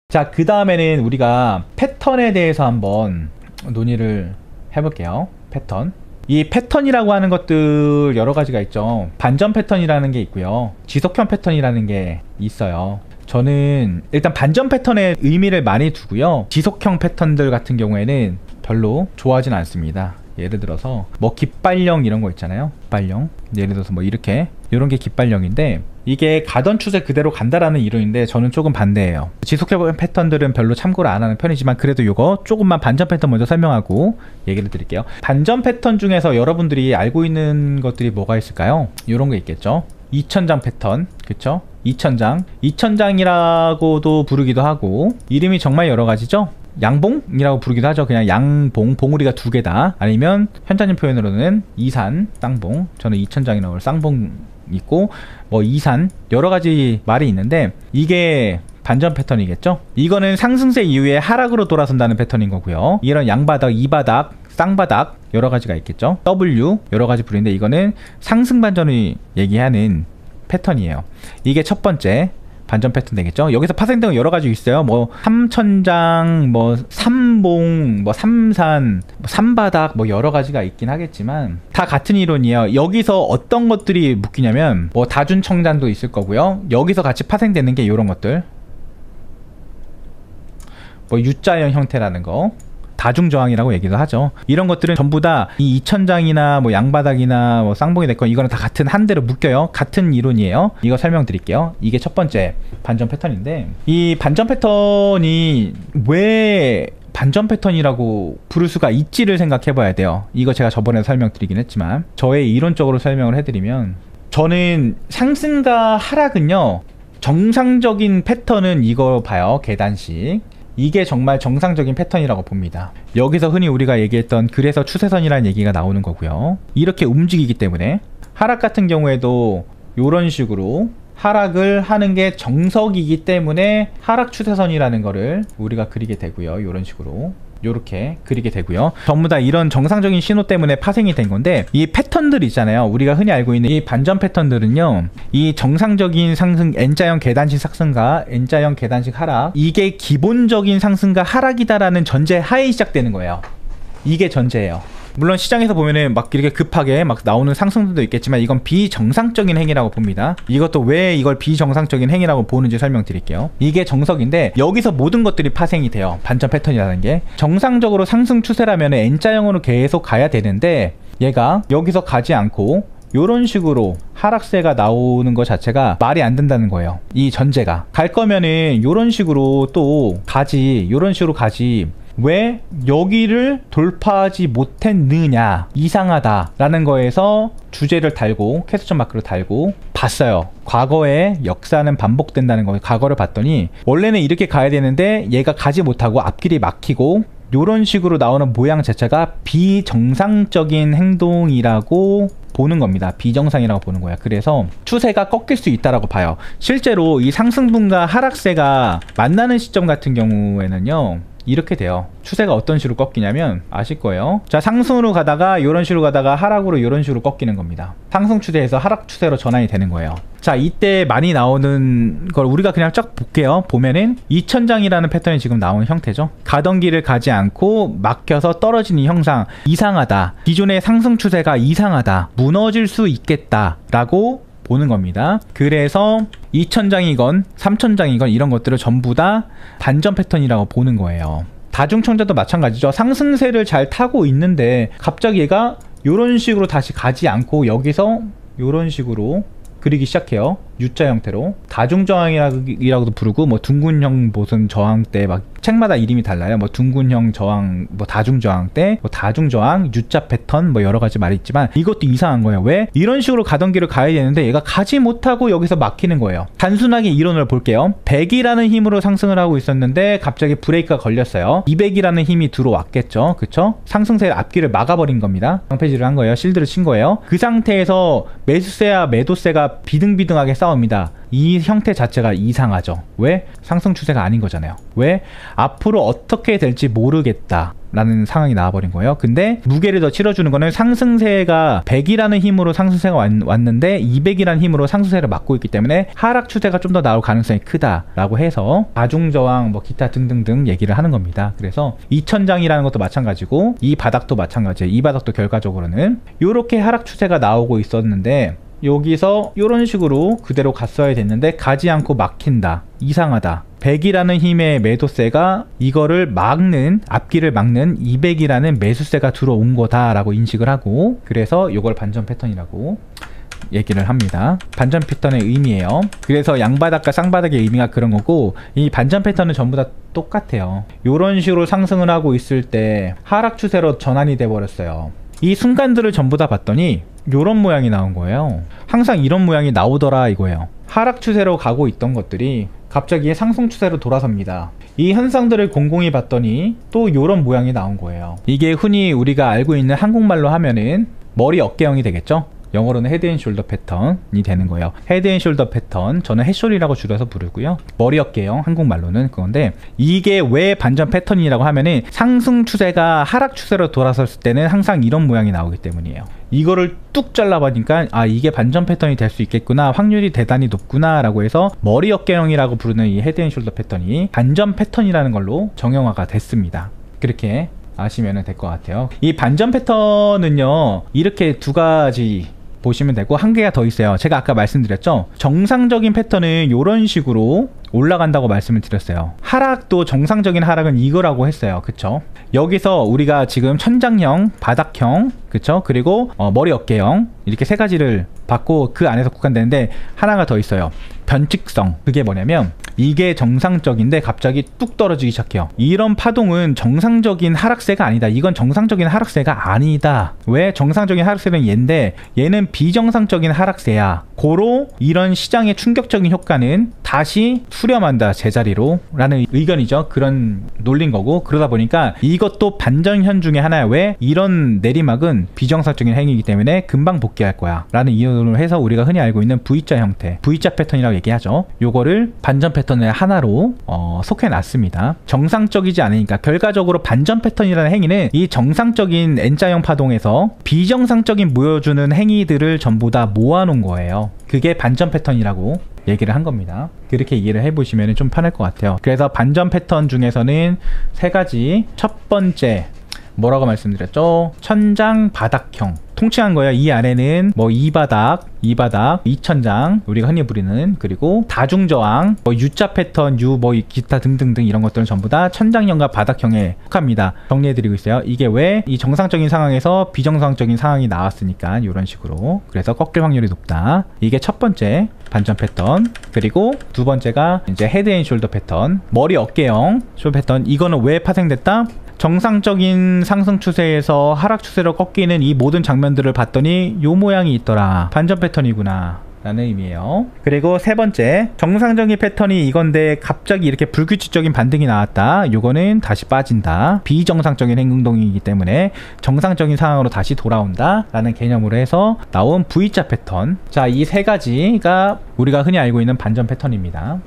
자, 그 다음에는 우리가 패턴에 대해서 한번 논의를 해볼게요. 패턴. 이 패턴이라고 하는 것들 여러 가지가 있죠. 반전 패턴이라는 게 있고요, 지속형 패턴이라는 게 있어요. 저는 일단 반전 패턴에 의미를 많이 두고요, 지속형 패턴들 같은 경우에는 별로 좋아하진 않습니다. 예를 들어서 뭐 깃발령 이런 거 있잖아요. 깃발령, 예를 들어서 뭐 이렇게 이런 게 깃발령인데, 이게 가던 추세 그대로 간다라는 이론인데 저는 조금 반대예요. 지속형 패턴들은 별로 참고를 안 하는 편이지만, 그래도 이거 조금만 반전 패턴 먼저 설명하고 얘기를 드릴게요. 반전 패턴 중에서 여러분들이 알고 있는 것들이 뭐가 있을까요? 이런 거 있겠죠. 2000장 패턴, 그쵸? 2000장이라고도 부르기도 하고, 이름이 정말 여러 가지죠. 양봉이라고 부르기도 하죠. 그냥 양봉, 봉우리가 두 개다. 아니면 현자님 표현으로는 이산, 쌍봉. 저는 2000장이라고 쌍봉 있고, 뭐 이산, 여러 가지 말이 있는데, 이게 반전 패턴이겠죠. 이거는 상승세 이후에 하락으로 돌아선다는 패턴인 거고요. 이런 양바닥, 이바닥, 쌍바닥 여러 가지가 있겠죠. W 여러 가지 부르는데, 이거는 상승 반전을 얘기하는 패턴이에요. 이게 첫 번째 반전 패턴 되겠죠. 여기서 파생된 거 여러 가지 있어요. 뭐 3000장, 뭐 3봉, 뭐 3산, 뭐 3바닥, 뭐 여러 가지가 있긴 하겠지만 다 같은 이론이에요. 여기서 어떤 것들이 묶이냐면 뭐 다준청단도 있을 거고요. 여기서 같이 파생되는 게 이런 것들, 뭐 U자형 형태라는 거, 다중저항이라고 얘기도 하죠. 이런 것들은 전부 다 이 2000장이나 뭐 양바닥이나 뭐 쌍봉이 됐건 이거는 다 같은 한 대로 묶여요. 같은 이론이에요. 이거 설명드릴게요. 이게 첫 번째 반전 패턴인데, 이 반전 패턴이 왜 반전 패턴이라고 부를 수가 있지를 생각해 봐야 돼요. 이거 제가 저번에 설명드리긴 했지만, 저의 이론적으로 설명을 해드리면, 저는 상승과 하락은요, 정상적인 패턴은 이거 봐요. 계단식. 이게 정말 정상적인 패턴이라고 봅니다. 여기서 흔히 우리가 얘기했던 그래서 추세선이라는 얘기가 나오는 거고요. 이렇게 움직이기 때문에 하락 같은 경우에도 이런 식으로 하락을 하는 게 정석이기 때문에 하락 추세선이라는 거를 우리가 그리게 되고요. 이런 식으로 요렇게 그리게 되고요. 전부 다 이런 정상적인 신호 때문에 파생이 된 건데, 이 패턴들 있잖아요. 우리가 흔히 알고 있는 이 반전 패턴들은요, 이 정상적인 상승, N자형 계단식 상승과 N자형 계단식 하락, 이게 기본적인 상승과 하락이다라는 전제 하에 시작되는 거예요. 이게 전제예요. 물론 시장에서 보면은 막 이렇게 급하게 막 나오는 상승들도 있겠지만, 이건 비정상적인 행위라고 봅니다. 이것도 왜 이걸 비정상적인 행위라고 보는지 설명드릴게요. 이게 정석인데, 여기서 모든 것들이 파생이 돼요. 반전 패턴이라는 게. 정상적으로 상승 추세라면 N자형으로 계속 가야 되는데, 얘가 여기서 가지 않고 요런 식으로 하락세가 나오는 것 자체가 말이 안 된다는 거예요. 이 전제가. 갈 거면은 요런 식으로 또 가지, 요런 식으로 가지, 왜 여기를 돌파하지 못했느냐, 이상하다 라는 거에서 주제를 달고 퀘스천 마크를 달고 봤어요. 과거의 역사는 반복된다는 거예요. 과거를 봤더니 원래는 이렇게 가야 되는데 얘가 가지 못하고 앞길이 막히고, 요런 식으로 나오는 모양 자체가 비정상적인 행동이라고 보는 겁니다. 비정상이라고 보는 거야. 그래서 추세가 꺾일 수 있다라고 봐요. 실제로 이 상승분과 하락세가 만나는 시점 같은 경우에는요, 이렇게 돼요. 추세가 어떤 식으로 꺾이냐면 아실 거예요. 자, 상승으로 가다가 이런 식으로 가다가 하락으로 이런 식으로 꺾이는 겁니다. 상승 추세에서 하락 추세로 전환이 되는 거예요. 자, 이때 많이 나오는 걸 우리가 그냥 쫙 볼게요. 보면은 2000장이라는 패턴이 지금 나오는 형태죠. 가던 길을 가지 않고 막혀서 떨어지는 형상, 이상하다, 기존의 상승 추세가 이상하다, 무너질 수 있겠다 라고 보는 겁니다. 그래서 2000장이건 3000장이건 이런 것들을 전부 다 반전 패턴이라고 보는 거예요. 다중청자도 마찬가지죠. 상승세를 잘 타고 있는데 갑자기 얘가 이런 식으로 다시 가지 않고 여기서 이런 식으로 그리기 시작해요. U자 형태로. 다중저항이라고도 부르고, 뭐 둥근형 무슨 저항대, 막 책마다 이름이 달라요. 뭐 둥근형 저항, 뭐 다중저항대, 뭐 다중저항, U자 패턴, 뭐 여러 가지 말이 있지만, 이것도 이상한 거예요. 왜? 이런 식으로 가던 길을 가야 되는데 얘가 가지 못하고 여기서 막히는 거예요. 단순하게 이론을 볼게요. 100이라는 힘으로 상승을 하고 있었는데 갑자기 브레이크가 걸렸어요. 200이라는 힘이 들어왔겠죠. 그쵸? 상승세 앞길을 막아버린 겁니다. 방패질을 한 거예요. 실드를 친 거예요. 그 상태에서 매수세와 매도세가 비등비등하게 싸웁니다. 이 형태 자체가 이상하죠. 왜? 상승 추세가 아닌 거잖아요. 왜? 앞으로 어떻게 될지 모르겠다 라는 상황이 나와버린 거예요. 근데 무게를 더 실어주는 거는 상승세가 100이라는 힘으로 상승세가 왔는데 200이라는 힘으로 상승세를 막고 있기 때문에 하락 추세가 좀 더 나올 가능성이 크다라고 해서 다중저항 뭐 기타 등등등 얘기를 하는 겁니다. 그래서 2000장이라는 것도 마찬가지고 이 바닥도 마찬가지예요. 이 바닥도 결과적으로는 이렇게 하락 추세가 나오고 있었는데 여기서 이런 식으로 그대로 갔어야 됐는데 가지 않고 막힌다. 이상하다. 100이라는 힘의 매도세가 이거를 막는, 앞길을 막는 200이라는 매수세가 들어온 거다라고 인식을 하고, 그래서 이걸 반전 패턴이라고 얘기를 합니다. 반전 패턴의 의미예요. 그래서 양바닥과 쌍바닥의 의미가 그런 거고, 이 반전 패턴은 전부 다 똑같아요. 이런 식으로 상승을 하고 있을 때 하락 추세로 전환이 돼 버렸어요. 이 순간들을 전부 다 봤더니 요런 모양이 나온 거예요. 항상 이런 모양이 나오더라 이거예요. 하락 추세로 가고 있던 것들이 갑자기 상승 추세로 돌아섭니다. 이 현상들을 곰곰이 봤더니 또 요런 모양이 나온 거예요. 이게 흔히 우리가 알고 있는 한국말로 하면은 머리 어깨형이 되겠죠? 영어로는 헤드 앤 숄더 패턴이 되는 거예요. 헤드 앤 숄더 패턴, 저는 헤숄이라고 줄여서 부르고요. 머리 어깨형, 한국말로는 그건데, 이게 왜 반전 패턴이라고 하면은 상승 추세가 하락 추세로 돌아섰을 때는 항상 이런 모양이 나오기 때문이에요. 이거를 뚝 잘라보니까 아, 이게 반전 패턴이 될 수 있겠구나, 확률이 대단히 높구나 라고 해서 머리 어깨형이라고 부르는 이 헤드 앤 숄더 패턴이 반전 패턴이라는 걸로 정형화가 됐습니다. 그렇게 아시면 될 것 같아요. 이 반전 패턴은요, 이렇게 두 가지 보시면 되고, 한 개가 더 있어요. 제가 아까 말씀드렸죠, 정상적인 패턴은 이런 식으로 올라간다고 말씀을 드렸어요. 하락도 정상적인 하락은 이거라고 했어요. 그쵸? 여기서 우리가 지금 천장형, 바닥형, 그쵸? 그리고 머리 어깨형, 이렇게 세 가지를 받고 그 안에서 국한되는데, 하나가 더 있어요. 변칙성. 그게 뭐냐면 이게 정상적인데 갑자기 뚝 떨어지기 시작해요. 이런 파동은 정상적인 하락세가 아니다. 이건 정상적인 하락세가 아니다. 왜? 정상적인 하락세는 얘인데 얘는 비정상적인 하락세야. 고로 이런 시장의 충격적인 효과는 다시 수렴한다, 제자리로 라는 의견이죠. 그런 논리인 거고, 그러다 보니까 이것도 반전현 중에 하나야. 왜? 이런 내리막은 비정상적인 행위이기 때문에 금방 복귀할 거야 라는 이유로 해서 우리가 흔히 알고 있는 V자 형태, V자 패턴이라고 얘기하죠. 요거를 반전 패턴의 하나로 속해놨습니다. 정상적이지 않으니까, 결과적으로 반전 패턴이라는 행위는 이 정상적인 N자형 파동에서 비정상적인 보여주는 행위들을 전부 다 모아놓은 거예요. 그게 반전 패턴이라고 얘기를 한 겁니다. 그렇게 이해를 해보시면 좀 편할 것 같아요. 그래서 반전 패턴 중에서는 세 가지, 첫 번째 뭐라고 말씀드렸죠? 천장 바닥형, 통칭한 거예요. 이 안에는 뭐 2바닥, 2천장, 우리가 흔히 부르는, 그리고 다중저항, 뭐 U자 패턴, U 뭐 기타 등등등 이런 것들은 전부 다 천장형과 바닥형에 속합니다. 정리해드리고 있어요. 이게 왜? 이 정상적인 상황에서 비정상적인 상황이 나왔으니까 이런 식으로. 그래서 꺾일 확률이 높다. 이게 첫 번째 반전 패턴. 그리고 두 번째가 이제 헤드 앤 숄더 패턴, 머리 어깨형 숄더 패턴. 이거는 왜 파생됐다? 정상적인 상승 추세에서 하락 추세로 꺾이는 이 모든 장면들을 봤더니 요 모양이 있더라, 반전 패턴이구나 라는 의미예요. 그리고 세 번째, 정상적인 패턴이 이건데 갑자기 이렇게 불규칙적인 반등이 나왔다. 요거는 다시 빠진다, 비정상적인 행동이기 때문에 정상적인 상황으로 다시 돌아온다 라는 개념으로 해서 나온 V자 패턴. 자, 이 세 가지가 우리가 흔히 알고 있는 반전 패턴입니다.